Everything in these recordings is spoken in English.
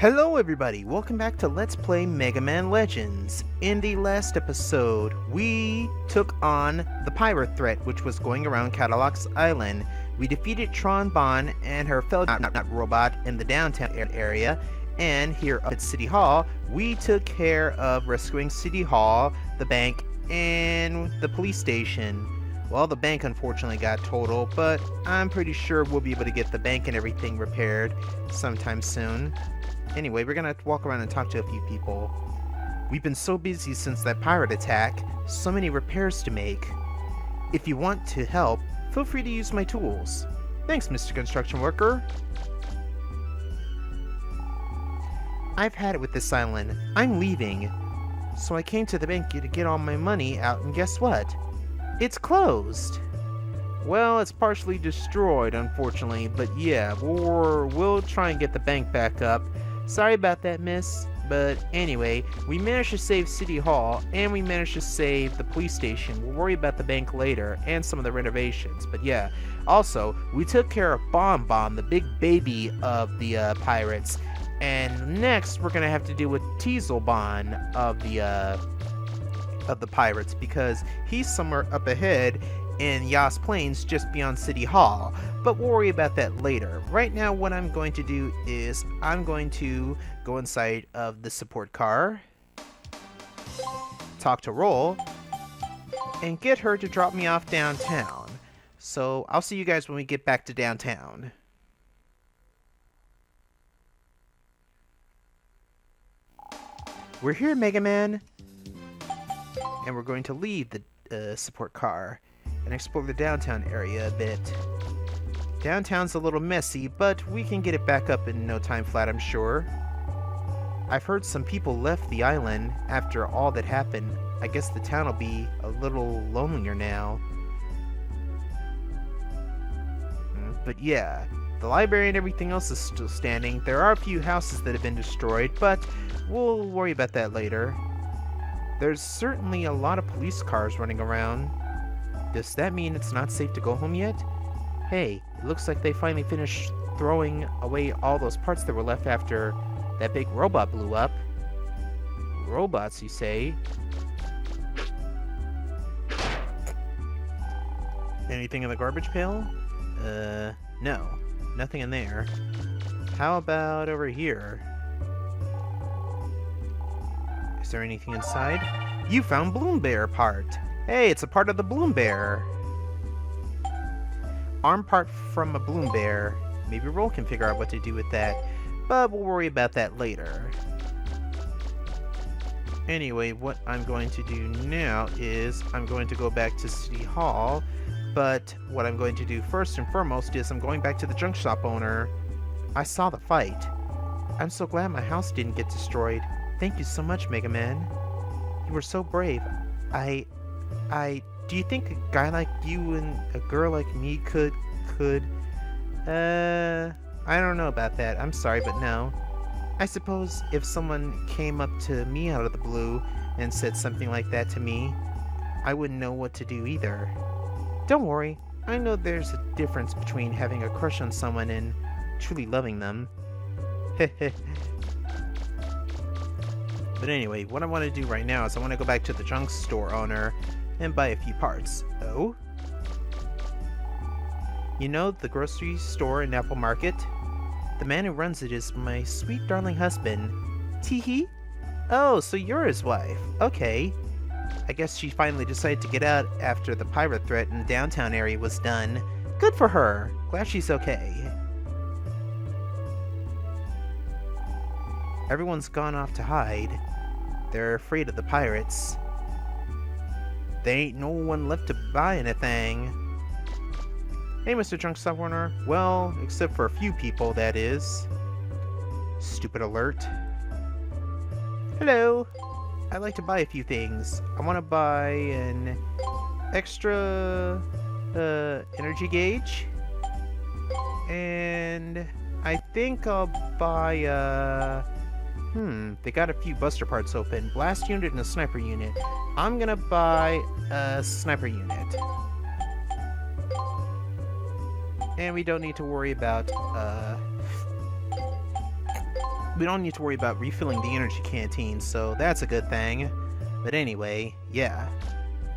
Hello everybody, welcome back to Let's Play Mega Man Legends. In the last episode, we took on the pirate threat which was going around Cadillac's Island. We defeated Tron Bonne and her fellow robot in the downtown area, and here up at City Hall, we took care of rescuing City Hall, the bank, and the police station. Well, the bank unfortunately got totaled, but I'm pretty sure we'll be able to get the bank and everything repaired sometime soon. Anyway, we're gonna walk around and talk to a few people. We've been so busy since that pirate attack, so many repairs to make. If you want to help, feel free to use my tools. Thanks, Mr. Construction Worker. I've had it with this island. I'm leaving. So I came to the bank to get all my money out, and guess what? It's closed. Well, it's partially destroyed, unfortunately, but yeah, we'll try and get the bank back up. Sorry about that, miss. But anyway, we managed to save City Hall, and we managed to save the police station. We'll worry about the bank later, and some of the renovations. But yeah, also, we took care of Bon, the big baby of the pirates. And next, we're gonna have to deal with Bon of the pirates, because he's somewhere up ahead in Yass Plains just beyond City Hall, but we'll worry about that later. Right now what I'm going to do is I'm going to go inside of the support car, talk to Roll, and get her to drop me off downtown. So I'll see you guys when we get back to downtown. We're here, Mega Man, and we're going to leave the support car and explore the downtown area a bit. Downtown's a little messy, but we can get it back up in no time flat, I'm sure. I've heard some people left the island after all that happened. I guess the town will be a little lonelier now. But yeah, the library and everything else is still standing. There are a few houses that have been destroyed, but we'll worry about that later. There's certainly a lot of police cars running around. Does that mean it's not safe to go home yet? Hey, it looks like they finally finished throwing away all those parts that were left after that big robot blew up. Robots, you say? Anything in the garbage pail? No. Nothing in there. How about over here? Is there anything inside? You found Bloom Bear part! Hey, it's a part of the Bloom Bear! Arm part from a Bloom Bear. Maybe Roll can figure out what to do with that, but we'll worry about that later. Anyway, what I'm going to do now is I'm going to go back to City Hall, but what I'm going to do first and foremost is I'm going back to the junk shop owner. I saw the fight. I'm so glad my house didn't get destroyed. Thank you so much, Mega Man. You were so brave. Do you think a guy like you and a girl like me could, I don't know about that. I'm sorry, but no. I suppose if someone came up to me out of the blue and said something like that to me, I wouldn't know what to do either. Don't worry, I know there's a difference between having a crush on someone and truly loving them. But anyway, what I want to do right now is I want to go back to the junk store owner and buy a few parts. Oh? You know, the grocery store in Apple Market? The man who runs it is my sweet darling husband. Teehee? Oh, so you're his wife. Okay. I guess she finally decided to get out after the pirate threat in the downtown area was done. Good for her. Glad she's okay. Everyone's gone off to hide. They're afraid of the pirates. There ain't no one left to buy anything. Hey, Mr. Junk Shop Owner. Well, except for a few people, that is. Stupid alert. Hello. I'd like to buy a few things. I want to buy an extra energy gauge. And I think I'll buy they got a few buster parts open. Blast unit and a sniper unit. I'm gonna buy a sniper unit. And we don't need to worry about we don't need to worry about refilling the energy canteen, so that's a good thing. But anyway, yeah.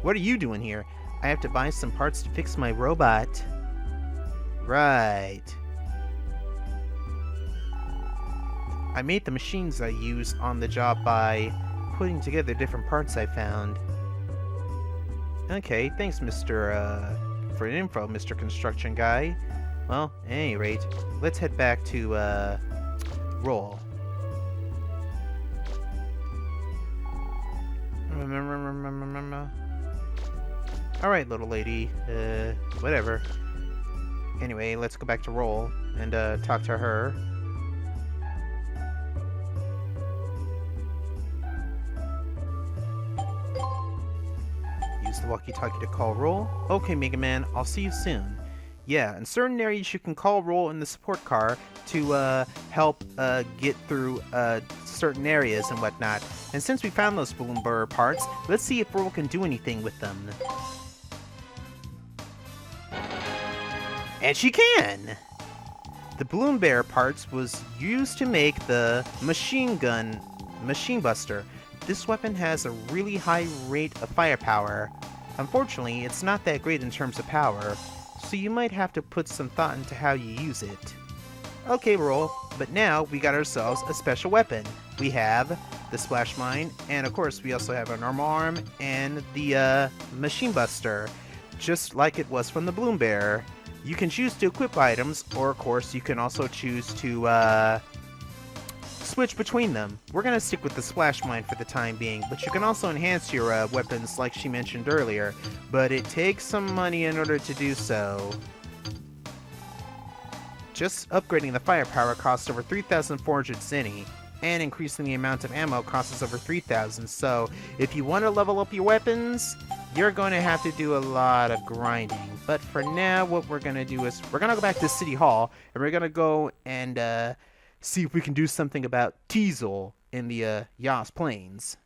What are you doing here? I have to buy some parts to fix my robot. Right. I made the machines I use on the job by putting together different parts I found. Okay, thanks, for the info, Mr. Construction Guy. Well, at any rate, let's head back to, roll. Alright, little lady. Whatever. Anyway, let's go back to roll and, talk to her. Use the walkie-talkie to call roll. Okay, Mega Man, I'll see you soon. Yeah, in certain areas you can call roll in the support car to help get through certain areas and whatnot. And since we found those balloon bearer parts, let's see if roll can do anything with them. And she can! The balloon bearer parts was used to make the machine buster. This weapon has a really high rate of firepower. Unfortunately, it's not that great in terms of power, so you might have to put some thought into how you use it. Okay, roll, but now we got ourselves a special weapon. We have the splash mine, and of course we also have a normal arm and the machine buster, just like it was from the balloon bearer. You can choose to equip items, or of course you can also choose to switch between them. We're gonna stick with the splash mine for the time being, but you can also enhance your weapons like she mentioned earlier, but it takes some money in order to do so. Just upgrading the firepower costs over 3,400 zenny, and increasing the amount of ammo costs over 3,000, so if you want to level up your weapons, you're going to have to do a lot of grinding. But for now, what we're going to do is, we're going to go back to City Hall, and we're going to go and see if we can do something about Teasel in the Yass Plains.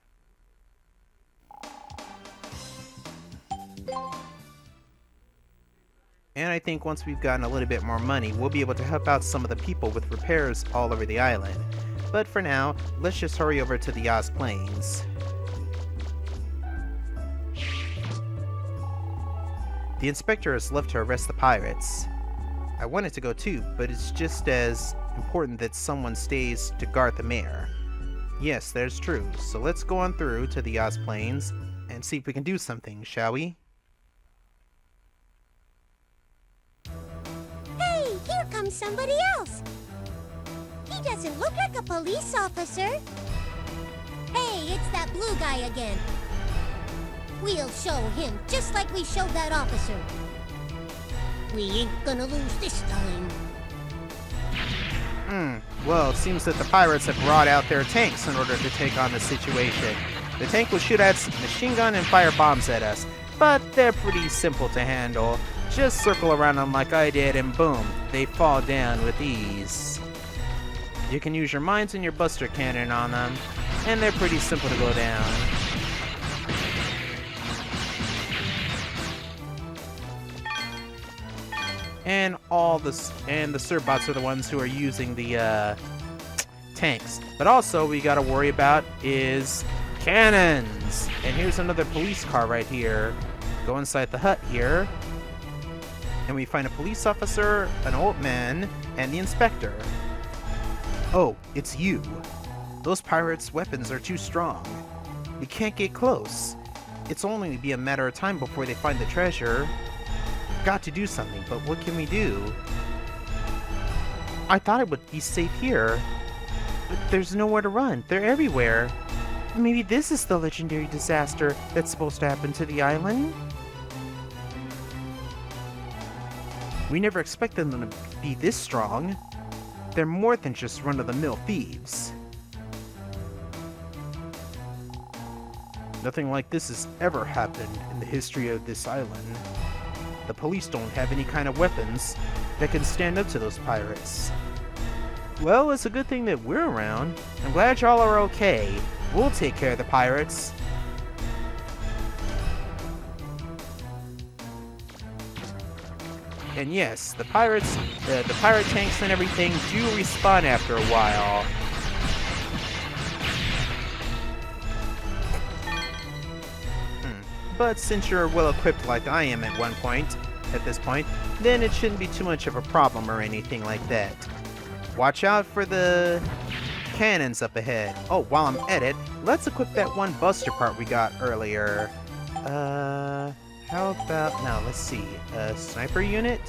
And I think once we've gotten a little bit more money, we'll be able to help out some of the people with repairs all over the island. But for now, let's just hurry over to the Yass Plains. The inspector has left to arrest the pirates. I wanted to go too, but it's just as important that someone stays to guard the mayor. Yes, that's true, so let's go on through to the Yass Plains and see if we can do something, shall we? Hey, here comes somebody else! He doesn't look like a police officer! Hey, it's that blue guy again! We'll show him, just like we showed that officer. We ain't gonna lose this time. Well, it seems that the pirates have brought out their tanks in order to take on the situation. The tank will shoot at machine gun and fire bombs at us, but they're pretty simple to handle. Just circle around them like I did and boom, they fall down with ease. You can use your mines and your buster cannon on them, and they're pretty simple to go down. And the Surbots are the ones who are using the tanks. But also we gotta worry about is cannons. And here's another police car right here. Go inside the hut here, and we find a police officer, an old man, and the inspector. Oh, it's you. Those pirates' weapons are too strong. We can't get close. It's only be a matter of time before they find the treasure. Got to do something, but what can we do? I thought it would be safe here, but there's nowhere to run. They're everywhere. Maybe this is the legendary disaster that's supposed to happen to the island? We never expected them to be this strong. They're more than just run-of-the-mill thieves. Nothing like this has ever happened in the history of this island. The police don't have any kind of weapons that can stand up to those pirates. Well, it's a good thing that we're around. I'm glad y'all are okay. We'll take care of the pirates. And yes, the pirate tanks and everything do respawn after a while. but since you're well equipped like I am at this point, then it shouldn't be too much of a problem or anything like that. Watch out for the cannons up ahead. Oh, while I'm at it, let's equip that one buster part we got earlier. How about, now let's see, a sniper unit?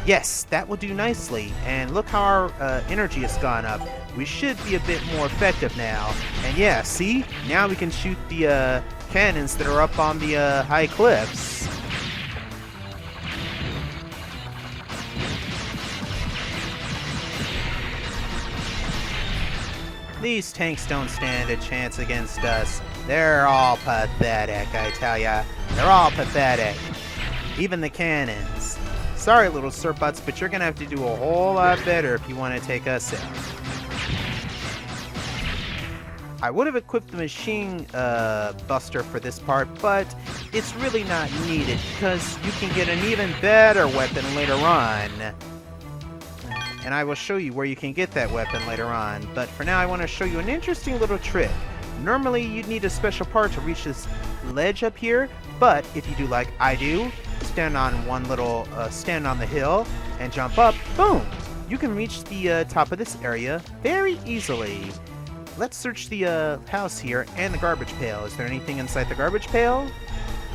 Yes, that will do nicely. And look how our energy has gone up. We should be a bit more effective now. And yeah, see? Now we can shoot the cannons that are up on the high cliffs. These tanks don't stand a chance against us. They're all pathetic, I tell ya. They're all pathetic. Even the cannons. Sorry, little Serbots, but you're gonna have to do a whole lot better if you want to take us out. I would have equipped the machine buster for this part, but it's really not needed because you can get an even better weapon later on. And I will show you where you can get that weapon later on. But for now, I want to show you an interesting little trick. Normally, you'd need a special part to reach this ledge up here, but if you do like I do, stand on the hill and jump up, boom! You can reach the top of this area very easily. Let's search the house here and the garbage pail. Is there anything inside the garbage pail?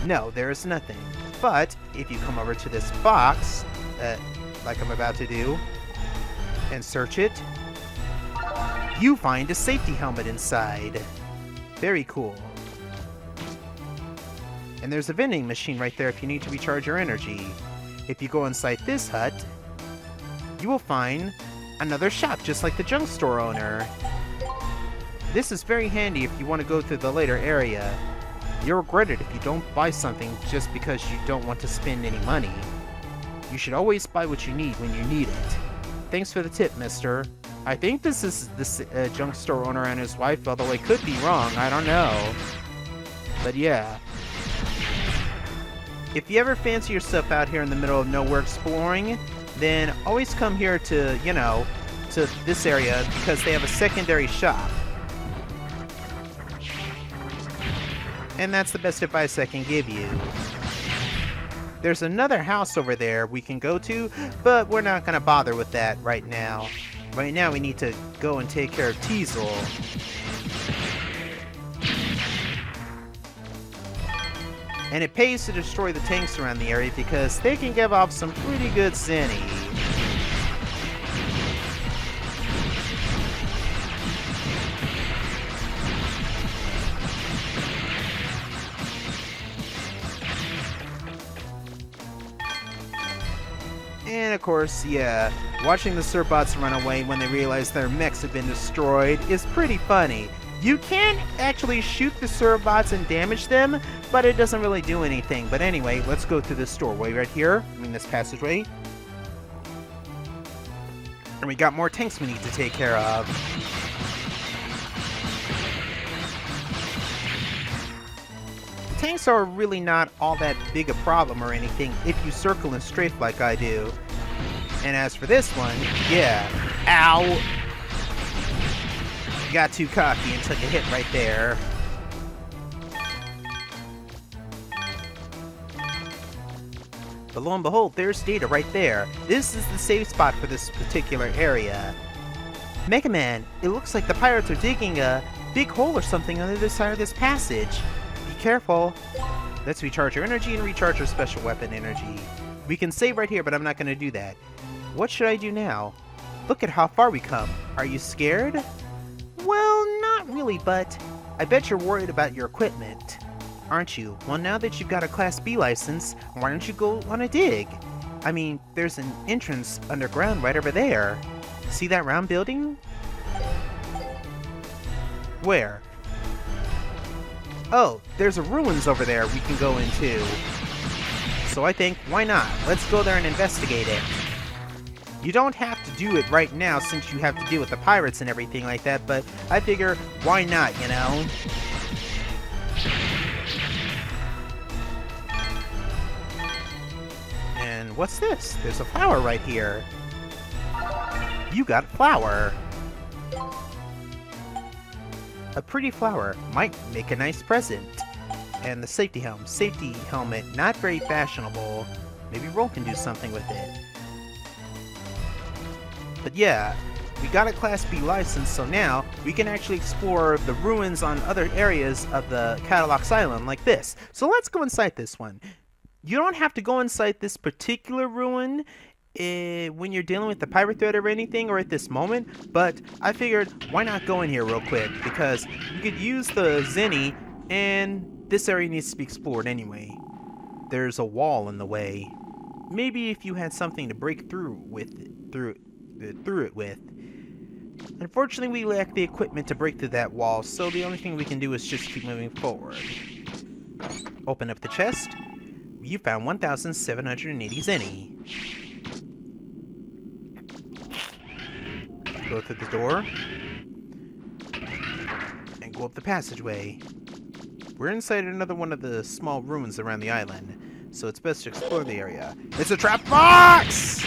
No, there is nothing. But if you come over to this box, like I'm about to do, and search it, you find a safety helmet inside. Very cool. And there's a vending machine right there if you need to recharge your energy. If you go inside this hut, you will find another shop just like the junk store owner. This is very handy if you want to go through the later area. You'll regret it if you don't buy something just because you don't want to spend any money. You should always buy what you need when you need it. Thanks for the tip, mister. I think this is the junk store owner and his wife, although I could be wrong, I don't know. But yeah. If you ever fancy yourself out here in the middle of nowhere exploring, then always come here to, to this area because they have a secondary shop. And that's the best advice I can give you. There's another house over there we can go to, but we're not going to bother with that right now. Right now we need to go and take care of Teasel. And it pays to destroy the tanks around the area because they can give off some pretty good zinny. And of course, yeah, watching the Serbots run away when they realize their mechs have been destroyed is pretty funny. You can actually shoot the Serbots and damage them, but it doesn't really do anything. But anyway, let's go through this doorway right here. This passageway. And we got more tanks we need to take care of. Tanks are really not all that big a problem or anything if you circle and strafe like I do. And as for this one, yeah. Ow! Got too cocky and took a hit right there. But lo and behold, there's Data right there. This is the safe spot for this particular area. Mega Man, it looks like the pirates are digging a big hole or something on the other side of this passage. Be careful. Let's recharge our energy and recharge our special weapon energy. We can save right here, but I'm not going to do that. What should I do now? Look at how far we come. Are you scared? Well, not really, but I bet you're worried about your equipment. Aren't you? Well, now that you've got a Class B license, why don't you go on a dig? I mean, there's an entrance underground right over there. See that round building? Where? Oh, there's a ruins over there we can go into. So I think, why not? Let's go there and investigate it. You don't have to do it right now since you have to deal with the pirates and everything like that, but I figure, why not, you know? And what's this? There's a flower right here. You got a flower. A pretty flower might make a nice present. And the safety helm. Safety helmet, not very fashionable. Maybe Roll can do something with it. But yeah, we got a Class B license, so now we can actually explore the ruins on other areas of the Cadillac Island like this. So let's go inside this one. You don't have to go inside this particular ruin when you're dealing with the pirate threat or anything, or at this moment, but I figured why not go in here real quick, because you could use the Zenny, and this area needs to be explored anyway. There's a wall in the way. Maybe if you had something to break through it with. Unfortunately, we lack the equipment to break through that wall, so the only thing we can do is just keep moving forward. Open up the chest. You found 1,780 Zenny. Go through the door. And go up the passageway. We're inside another one of the small ruins around the island, so it's best to explore the area. It's a trap box!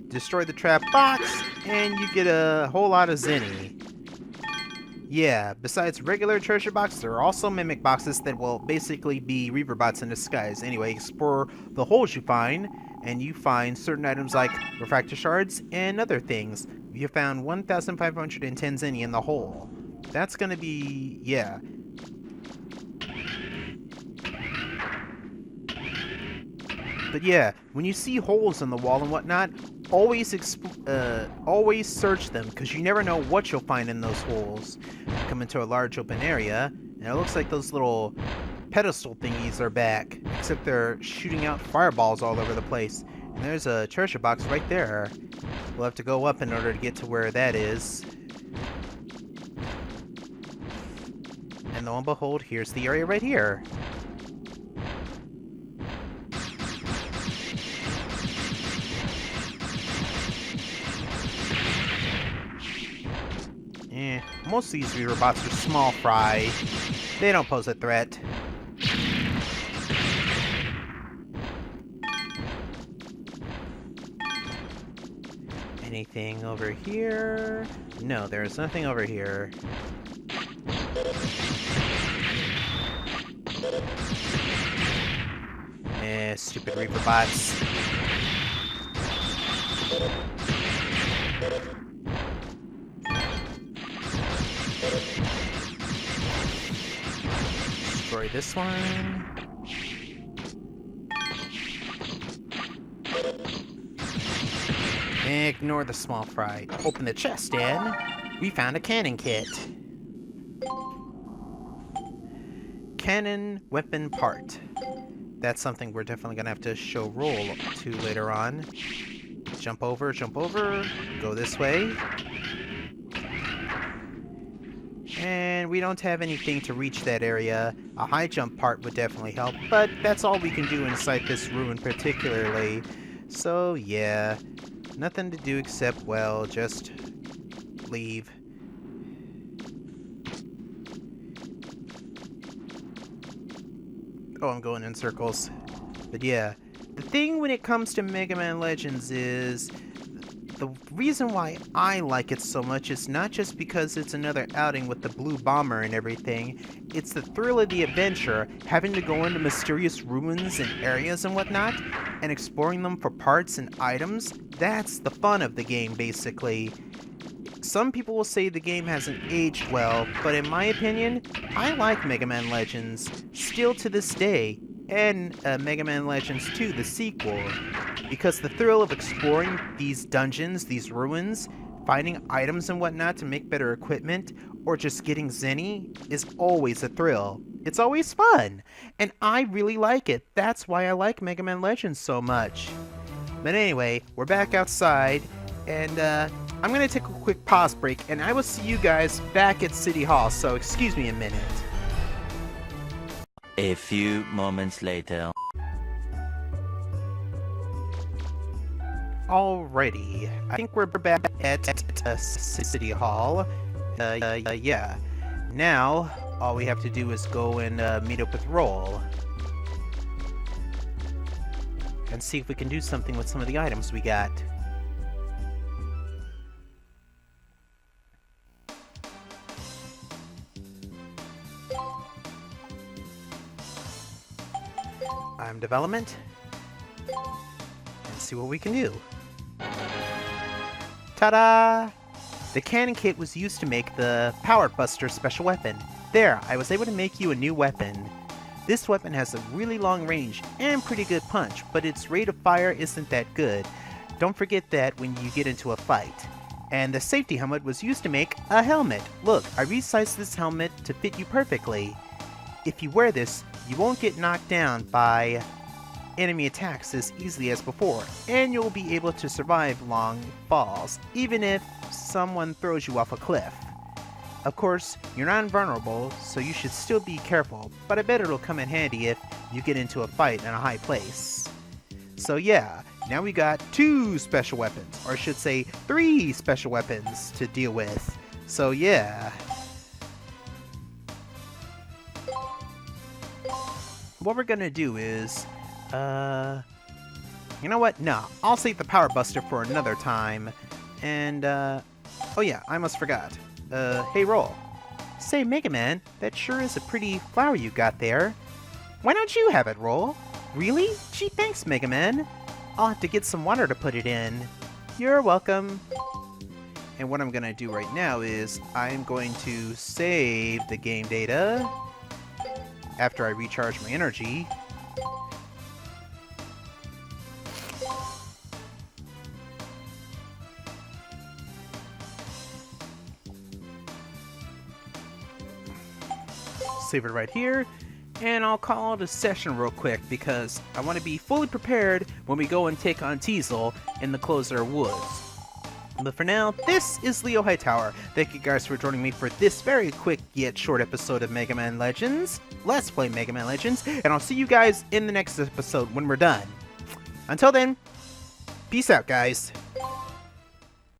Destroy the trap box, and you get a whole lot of Zenny. Yeah, besides regular treasure boxes, there are also mimic boxes that will basically be Reaper bots in disguise. Anyway, explore the holes you find, and you find certain items like refractor shards and other things. You found 1,510 Zenny in the hole. That's gonna be... yeah. But yeah, when you see holes in the wall and whatnot, always search them, because you never know what you'll find in those holes. You come into a large open area, and it looks like those little pedestal thingies are back, except they're shooting out fireballs all over the place. And there's a treasure box right there. We'll have to go up in order to get to where that is. And lo and behold, here's the area right here. Most of these Reaper bots are small fry. They don't pose a threat. Anything over here? No, there's nothing over here. Stupid Reaper bots. Destroy this one. Ignore the small fry. Open the chest, and we found a cannon kit. Cannon weapon part. That's something we're definitely gonna have to show Roll to later on. Jump over, go this way. And we don't have anything to reach that area. A high jump part would definitely help, but that's all we can do inside this ruin particularly. So yeah, nothing to do except, well, just leave. Oh, I'm going in circles. But yeah, the thing when it comes to Mega Man Legends is the reason why I like it so much is not just because it's another outing with the blue bomber and everything. It's the thrill of the adventure, having to go into mysterious ruins and areas and whatnot, and exploring them for parts and items. That's the fun of the game, basically. Some people will say the game hasn't aged well, but in my opinion, I like Mega Man Legends, still to this day, and Mega Man Legends 2, the sequel, because the thrill of exploring these dungeons, these ruins, finding items and whatnot to make better equipment, or just getting Zenny, is always a thrill. It's always fun, and I really like it. That's why I like Mega Man Legends so much. But anyway, we're back outside, and I'm going to take a quick pause break, and I will see you guys back at City Hall, so excuse me a minute. A few moments later. Alrighty, I think we're back at City Hall. Yeah. Now, all we have to do is go and meet up with Roll. And see if we can do something with some of the items we got. Time development. And see what we can do. Ta-da! The cannon kit was used to make the Power Buster special weapon. There, I was able to make you a new weapon. This weapon has a really long range and pretty good punch, but its rate of fire isn't that good. Don't forget that when you get into a fight. And the safety helmet was used to make a helmet. Look, I resized this helmet to fit you perfectly. If you wear this, you won't get knocked down by enemy attacks as easily as before, and you'll be able to survive long falls, even if someone throws you off a cliff. Of course, you're not invulnerable, so you should still be careful, but I bet it'll come in handy if you get into a fight in a high place. So yeah, now we got 2 special weapons, or I should say 3 special weapons to deal with. So yeah. What we're gonna do is, you know what? No, I'll save the Power Buster for another time. And, oh yeah, I almost forgot. Hey, Roll. Say, Mega Man, that sure is a pretty flower you got there. Why don't you have it, Roll? Really? Gee, thanks, Mega Man. I'll have to get some water to put it in. You're welcome. And what I'm gonna do right now is, I'm going to save the game data after I recharge my energy. Save it right here, and I'll call it a session real quick because I want to be fully prepared when we go and take on Teasel in the Closer Woods. But for now, this is LeoHightower. Thank you guys for joining me for this very quick yet short episode of Mega Man Legends. Let's play Mega Man Legends, and I'll see you guys in the next episode when we're done. Until then, peace out, guys.